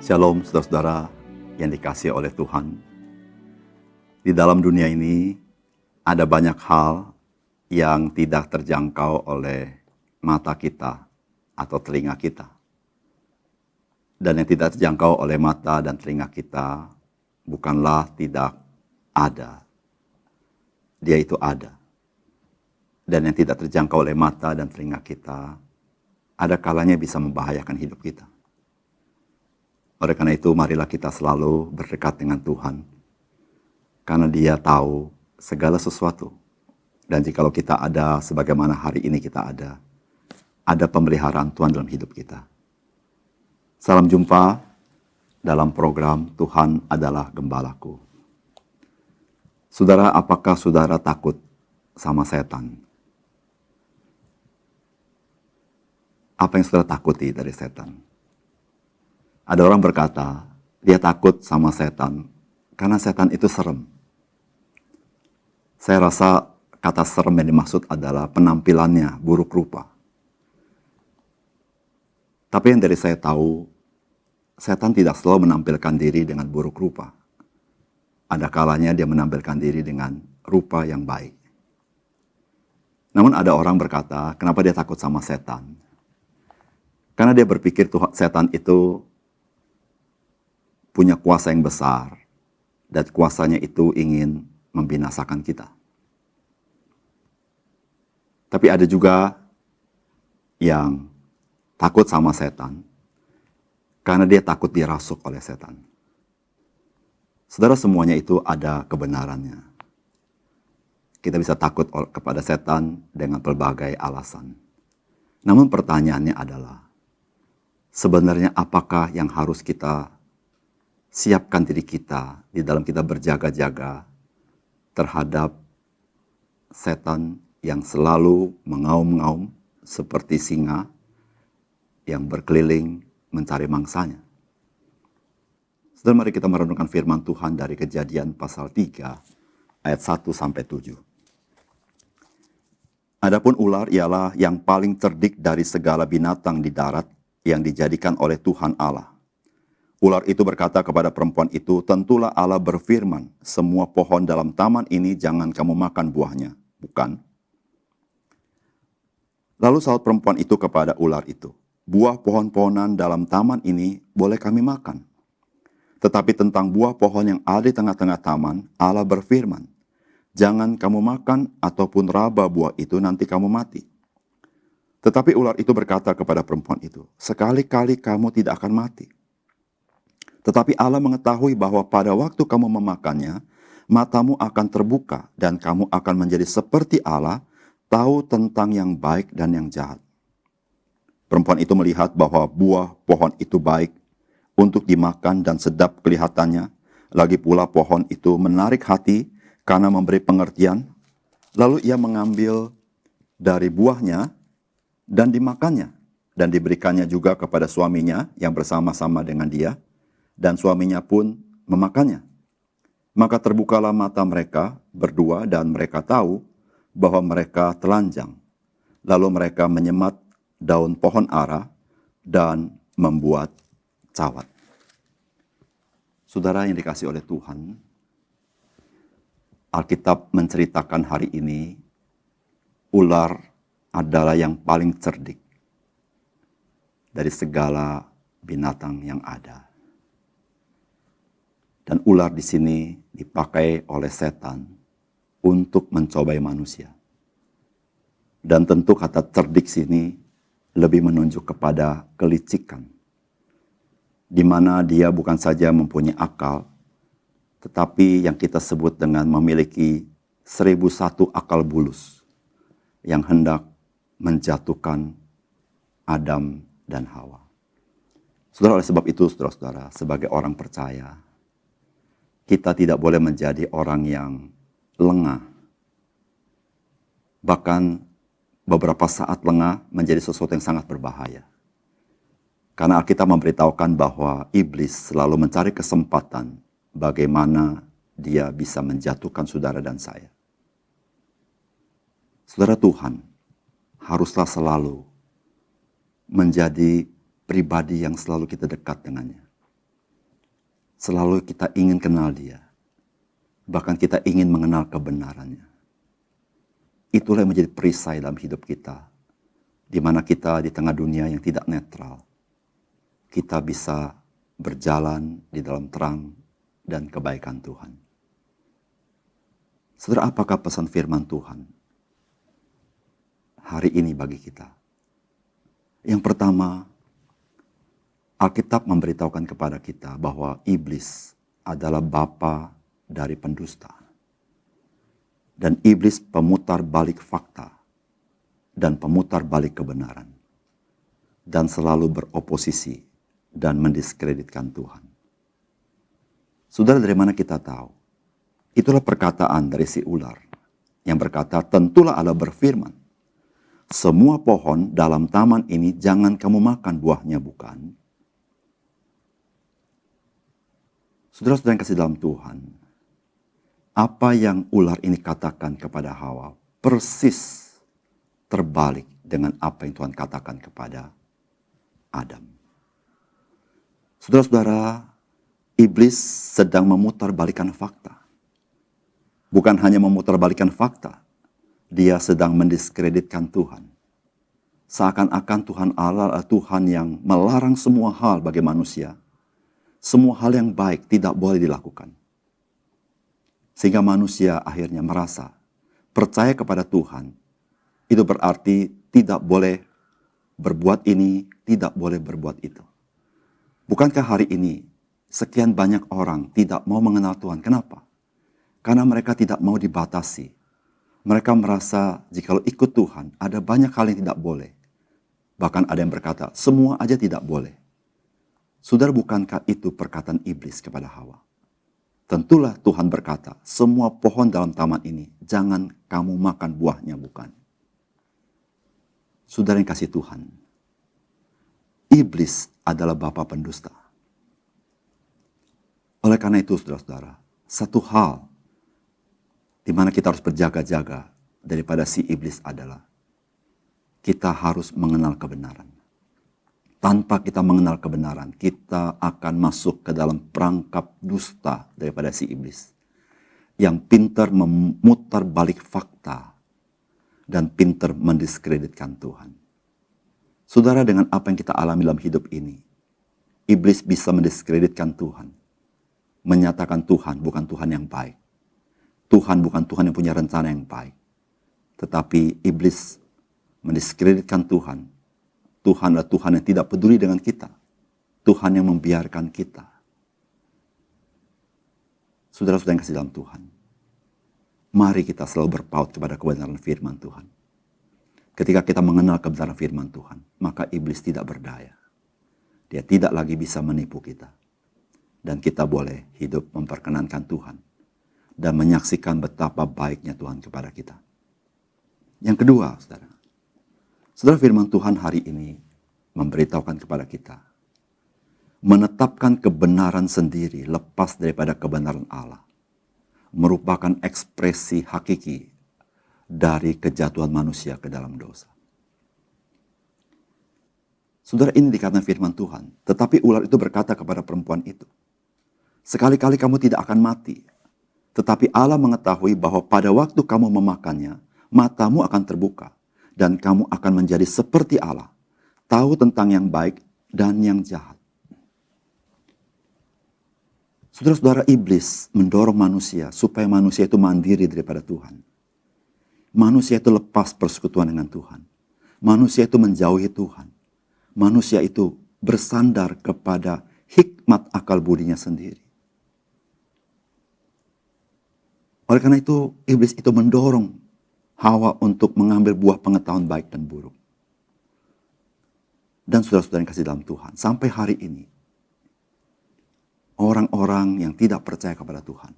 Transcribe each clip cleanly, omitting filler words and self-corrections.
Shalom saudara-saudara yang dikasihi oleh Tuhan. Di dalam dunia ini ada banyak hal yang tidak terjangkau oleh mata kita atau telinga kita. Dan yang tidak terjangkau oleh mata dan telinga kita bukanlah tidak ada. Dia itu ada. Dan yang tidak terjangkau oleh mata dan telinga kita ada kalanya bisa membahayakan hidup kita. Oleh karena itu, marilah kita selalu berdekat dengan Tuhan. Karena Dia tahu segala sesuatu. Dan jikalau kita ada sebagaimana hari ini kita ada pemeliharaan Tuhan dalam hidup kita. Salam jumpa dalam program Tuhan adalah Gembalaku. Saudara, apakah saudara takut sama setan? Apa yang saudara takuti dari setan? Ada orang berkata, dia takut sama setan karena setan itu serem. Saya rasa kata serem yang dimaksud adalah penampilannya buruk rupa. Tapi yang dari saya tahu, setan tidak selalu menampilkan diri dengan buruk rupa. Ada kalanya dia menampilkan diri dengan rupa yang baik. Namun ada orang berkata, kenapa dia takut sama setan? Karena dia berpikir setan itu punya kuasa yang besar, dan kuasanya itu ingin membinasakan kita. Tapi ada juga yang takut sama setan, karena dia takut dirasuk oleh setan. Saudara, semuanya itu ada kebenarannya. Kita bisa takut kepada setan dengan berbagai alasan. Namun pertanyaannya adalah, sebenarnya apakah yang harus kita siapkan diri kita di dalam kita berjaga-jaga terhadap setan yang selalu mengaum-ngaum seperti singa yang berkeliling mencari mangsanya. Saudara, mari kita merenungkan firman Tuhan dari Kejadian pasal 3 ayat 1-7. Adapun ular ialah yang paling cerdik dari segala binatang di darat yang dijadikan oleh Tuhan Allah. Ular itu berkata kepada perempuan itu, tentulah Allah berfirman, semua pohon dalam taman ini jangan kamu makan buahnya, bukan? Lalu sahut perempuan itu kepada ular itu, buah pohon-pohonan dalam taman ini boleh kami makan. Tetapi tentang buah pohon yang ada di tengah-tengah taman, Allah berfirman, jangan kamu makan ataupun raba buah itu nanti kamu mati. Tetapi ular itu berkata kepada perempuan itu, sekali-kali kamu tidak akan mati. Tetapi Allah mengetahui bahwa pada waktu kamu memakannya, matamu akan terbuka dan kamu akan menjadi seperti Allah, tahu tentang yang baik dan yang jahat. Perempuan itu melihat bahwa buah pohon itu baik untuk dimakan dan sedap kelihatannya. Lagi pula pohon itu menarik hati karena memberi pengertian. Lalu ia mengambil dari buahnya dan dimakannya. Dan diberikannya juga kepada suaminya yang bersama-sama dengan dia. Dan suaminya pun memakannya. Maka terbukalah mata mereka berdua dan mereka tahu bahwa mereka telanjang. Lalu mereka menyemat daun pohon ara dan membuat cawat. Saudara yang dikasihi oleh Tuhan, Alkitab menceritakan hari ini, ular adalah yang paling cerdik dari segala binatang yang ada. Dan ular di sini dipakai oleh setan untuk mencobai manusia. Dan tentu kata cerdik sini lebih menunjuk kepada kelicikan. Di mana dia bukan saja mempunyai akal, tetapi yang kita sebut dengan memiliki 1001 akal bulus yang hendak menjatuhkan Adam dan Hawa. Saudara, oleh sebab itu, saudara-saudara, sebagai orang percaya, kita tidak boleh menjadi orang yang lengah. Bahkan beberapa saat lengah menjadi sesuatu yang sangat berbahaya. Karena Alkitab memberitahukan bahwa iblis selalu mencari kesempatan bagaimana dia bisa menjatuhkan saudara dan saya. Saudara, Tuhan haruslah selalu menjadi pribadi yang selalu kita dekat dengannya. Selalu kita ingin kenal Dia. Bahkan kita ingin mengenal kebenarannya. Itulah yang menjadi perisai dalam hidup kita. Di mana kita di tengah dunia yang tidak netral. Kita bisa berjalan di dalam terang dan kebaikan Tuhan. Saudara, apakah pesan firman Tuhan hari ini bagi kita? Yang pertama, Alkitab memberitahukan kepada kita bahwa iblis adalah bapa dari pendusta. Dan iblis pemutar balik fakta dan pemutar balik kebenaran. Dan selalu beroposisi dan mendiskreditkan Tuhan. Saudara, dari mana kita tahu? Itulah perkataan dari si ular yang berkata, tentulah Allah berfirman, semua pohon dalam taman ini jangan kamu makan buahnya, bukan? Saudara-saudara yang kasih dalam Tuhan, apa yang ular ini katakan kepada Hawa persis terbalik dengan apa yang Tuhan katakan kepada Adam. Saudara-saudara, iblis sedang memutarbalikan fakta. Bukan hanya memutarbalikan fakta, dia sedang mendiskreditkan Tuhan. Seakan-akan Tuhan Allah adalah Tuhan yang melarang semua hal bagi manusia. Semua hal yang baik tidak boleh dilakukan. Sehingga manusia akhirnya merasa percaya kepada Tuhan. Itu berarti tidak boleh berbuat ini, tidak boleh berbuat itu. Bukankah hari ini sekian banyak orang tidak mau mengenal Tuhan? Kenapa? Karena mereka tidak mau dibatasi. Mereka merasa jikalau ikut Tuhan, ada banyak hal yang tidak boleh. Bahkan ada yang berkata, semua aja tidak boleh. Saudara, bukankah itu perkataan iblis kepada Hawa? Tentulah Tuhan berkata, semua pohon dalam taman ini, jangan kamu makan buahnya, bukan? Saudara yang kasih Tuhan, iblis adalah bapa pendusta. Oleh karena itu, saudara-saudara, satu hal di mana kita harus berjaga-jaga daripada si iblis adalah kita harus mengenal kebenaran. Tanpa kita mengenal kebenaran, kita akan masuk ke dalam perangkap dusta daripada si iblis. Yang pintar memutar balik fakta dan pintar mendiskreditkan Tuhan. Saudara, dengan apa yang kita alami dalam hidup ini, iblis bisa mendiskreditkan Tuhan. Menyatakan Tuhan bukan Tuhan yang baik. Tuhan bukan Tuhan yang punya rencana yang baik. Tetapi iblis mendiskreditkan Tuhan. Tuhan adalah Tuhan yang tidak peduli dengan kita. Tuhan yang membiarkan kita. Saudara-saudara yang kasih dalam Tuhan, mari kita selalu berpaut kepada kebenaran firman Tuhan. Ketika kita mengenal kebenaran firman Tuhan, maka iblis tidak berdaya. Dia tidak lagi bisa menipu kita. Dan kita boleh hidup memperkenankan Tuhan. Dan menyaksikan betapa baiknya Tuhan kepada kita. Yang kedua, saudara. Saudara, firman Tuhan hari ini memberitahukan kepada kita. Menetapkan kebenaran sendiri lepas daripada kebenaran Allah. Merupakan ekspresi hakiki dari kejatuhan manusia ke dalam dosa. Saudara, ini dikatakan firman Tuhan. Tetapi ular itu berkata kepada perempuan itu, sekali-kali kamu tidak akan mati. Tetapi Allah mengetahui bahwa pada waktu kamu memakannya, matamu akan terbuka. Dan kamu akan menjadi seperti Allah. Tahu tentang yang baik dan yang jahat. Saudara-saudara, iblis mendorong manusia supaya manusia itu mandiri daripada Tuhan. Manusia itu lepas persekutuan dengan Tuhan. Manusia itu menjauhi Tuhan. Manusia itu bersandar kepada hikmat akal budinya sendiri. Oleh karena itu, iblis itu mendorong Hawa untuk mengambil buah pengetahuan baik dan buruk. Dan saudara-saudara yang kasih dalam Tuhan, sampai hari ini, orang-orang yang tidak percaya kepada Tuhan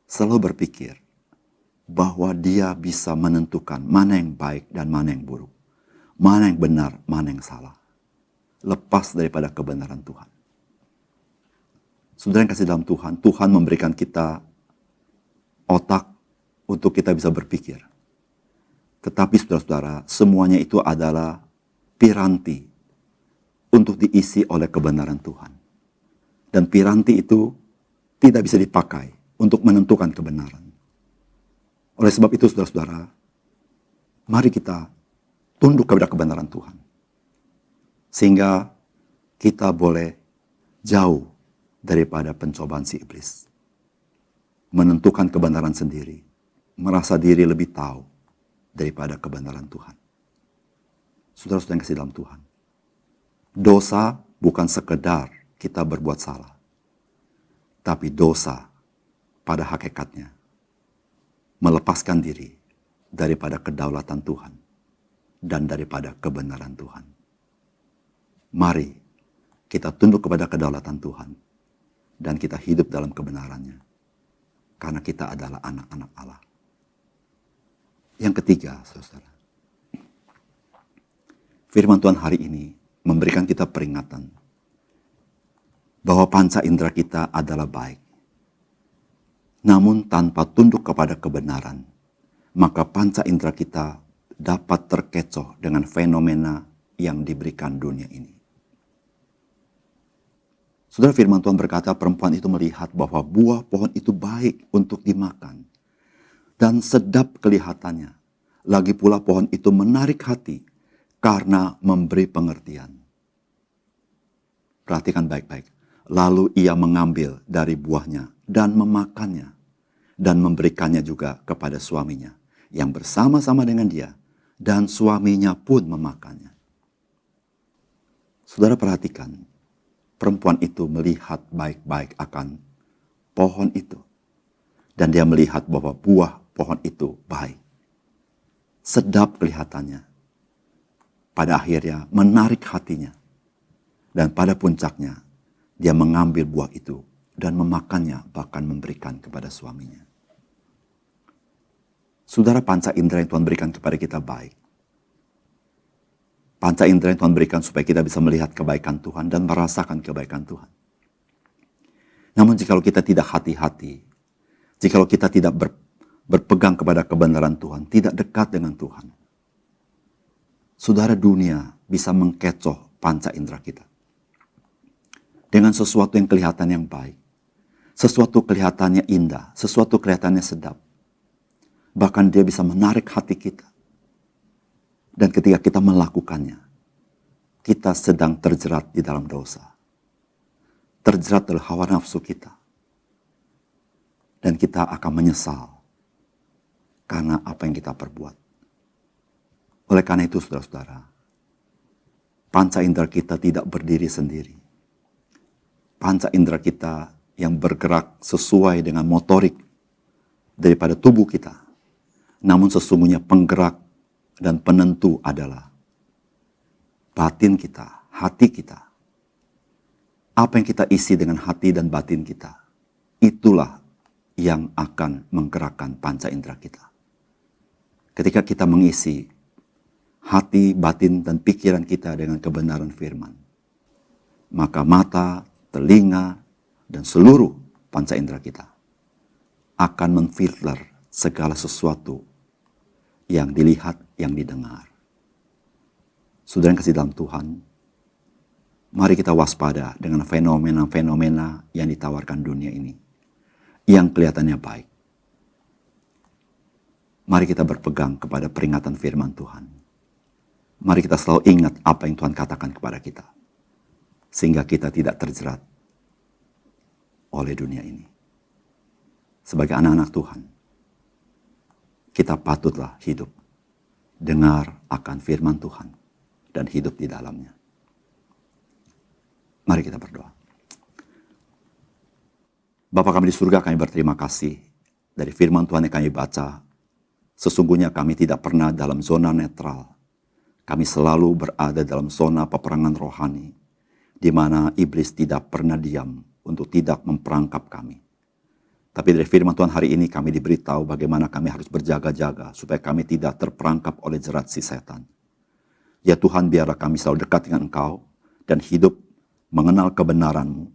selalu berpikir bahwa dia bisa menentukan mana yang baik dan mana yang buruk. Mana yang benar, mana yang salah. Lepas daripada kebenaran Tuhan. Saudara yang kasih dalam Tuhan, Tuhan memberikan kita otak untuk kita bisa berpikir. Tetapi saudara-saudara, semuanya itu adalah piranti untuk diisi oleh kebenaran Tuhan. Dan piranti itu tidak bisa dipakai untuk menentukan kebenaran. Oleh sebab itu, saudara-saudara, mari kita tunduk kepada kebenaran Tuhan. Sehingga kita boleh jauh daripada pencobaan si iblis. Menentukan kebenaran sendiri, merasa diri lebih tahu daripada kebenaran Tuhan. Saudara-saudara yang kasih dalam Tuhan, dosa bukan sekedar kita berbuat salah, tapi dosa pada hakikatnya melepaskan diri daripada kedaulatan Tuhan dan daripada kebenaran Tuhan. Mari kita tunduk kepada kedaulatan Tuhan dan kita hidup dalam kebenarannya, karena kita adalah anak-anak Allah. Yang ketiga, saudara, firman Tuhan hari ini memberikan kita peringatan bahwa panca indera kita adalah baik. Namun tanpa tunduk kepada kebenaran, maka panca indera kita dapat terkecoh dengan fenomena yang diberikan dunia ini. Saudara, firman Tuhan berkata perempuan itu melihat bahwa buah pohon itu baik untuk dimakan dan sedap kelihatannya. Lagi pula pohon itu menarik hati karena memberi pengertian. Perhatikan baik-baik. Lalu ia mengambil dari buahnya dan memakannya dan memberikannya juga kepada suaminya yang bersama-sama dengan dia, dan suaminya pun memakannya. Saudara, perhatikan, perempuan itu melihat baik-baik akan pohon itu dan dia melihat bahwa buah pohon itu baik, sedap kelihatannya, pada akhirnya menarik hatinya, dan pada puncaknya dia mengambil buah itu dan memakannya, bahkan memberikan kepada suaminya. Saudara, panca indera yang Tuhan berikan kepada kita baik. Panca indera yang Tuhan berikan supaya kita bisa melihat kebaikan Tuhan dan merasakan kebaikan Tuhan. Namun jikalau kita tidak hati-hati, jikalau kita tidak berpegang kepada kebenaran Tuhan, tidak dekat dengan Tuhan, saudara, dunia bisa mengkecoh panca indera kita dengan sesuatu yang kelihatan yang baik, sesuatu kelihatannya indah, sesuatu kelihatannya sedap. Bahkan dia bisa menarik hati kita. Dan ketika kita melakukannya, kita sedang terjerat di dalam dosa. Terjerat dalam hawa nafsu kita. Dan kita akan menyesal karena apa yang kita perbuat. Oleh karena itu, saudara-saudara, panca indera kita tidak berdiri sendiri. Panca indera kita yang bergerak sesuai dengan motorik daripada tubuh kita. Namun sesungguhnya penggerak dan penentu adalah batin kita, hati kita. Apa yang kita isi dengan hati dan batin kita, itulah yang akan menggerakkan panca indera kita. Ketika kita mengisi hati, batin, dan pikiran kita dengan kebenaran firman, maka mata, telinga, dan seluruh panca indera kita akan memfilter segala sesuatu yang dilihat, yang didengar. Saudara yang kasih dalam Tuhan, mari kita waspada dengan fenomena-fenomena yang ditawarkan dunia ini, yang kelihatannya baik. Mari kita berpegang kepada peringatan firman Tuhan. Mari kita selalu ingat apa yang Tuhan katakan kepada kita, sehingga kita tidak terjerat oleh dunia ini. Sebagai anak-anak Tuhan, kita patutlah hidup, dengar akan firman Tuhan, dan hidup di dalamnya. Mari kita berdoa. Bapa kami di surga, kami berterima kasih dari firman Tuhan yang kami baca. Sesungguhnya kami tidak pernah dalam zona netral. Kami selalu berada dalam zona peperangan rohani, di mana iblis tidak pernah diam untuk tidak memperangkap kami. Tapi dari firman Tuhan hari ini kami diberitahu bagaimana kami harus berjaga-jaga supaya kami tidak terperangkap oleh jerat si setan. Ya Tuhan, biarlah kami selalu dekat dengan Engkau dan hidup mengenal kebenaran-Mu.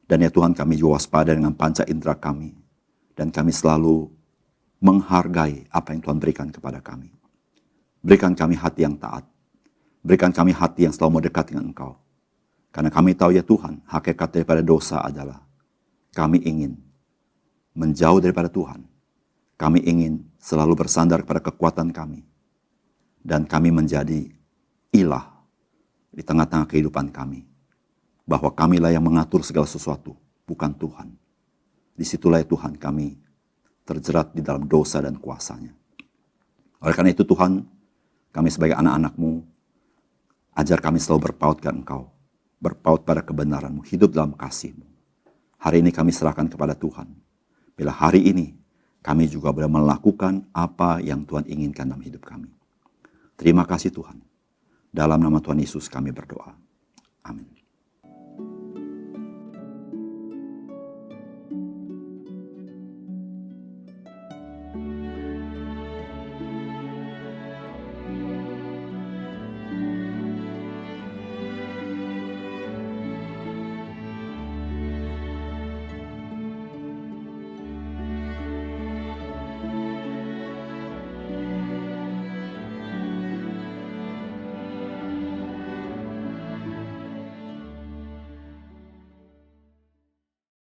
Dan ya Tuhan, kami juga waspada dengan panca indera kami. Dan kami selalu menghargai apa yang Tuhan berikan kepada kami. Berikan kami hati yang taat. Berikan kami hati yang selalu mau dekat dengan Engkau. Karena kami tahu ya Tuhan, hakikat daripada dosa adalah kami ingin menjauh daripada Tuhan. Kami ingin selalu bersandar kepada kekuatan kami. Dan kami menjadi ilah di tengah-tengah kehidupan kami. Bahwa kamilah yang mengatur segala sesuatu, bukan Tuhan. Disitulah ya Tuhan kami terjerat di dalam dosa dan kuasanya. Oleh karena itu Tuhan, kami sebagai anak-anak-Mu, ajar kami selalu berpaut ke Engkau. Berpaut pada kebenaran-Mu, hidup dalam kasih-Mu. Hari ini kami serahkan kepada Tuhan. Bila hari ini kami juga boleh melakukan apa yang Tuhan inginkan dalam hidup kami. Terima kasih Tuhan. Dalam nama Tuhan Yesus kami berdoa. Amin.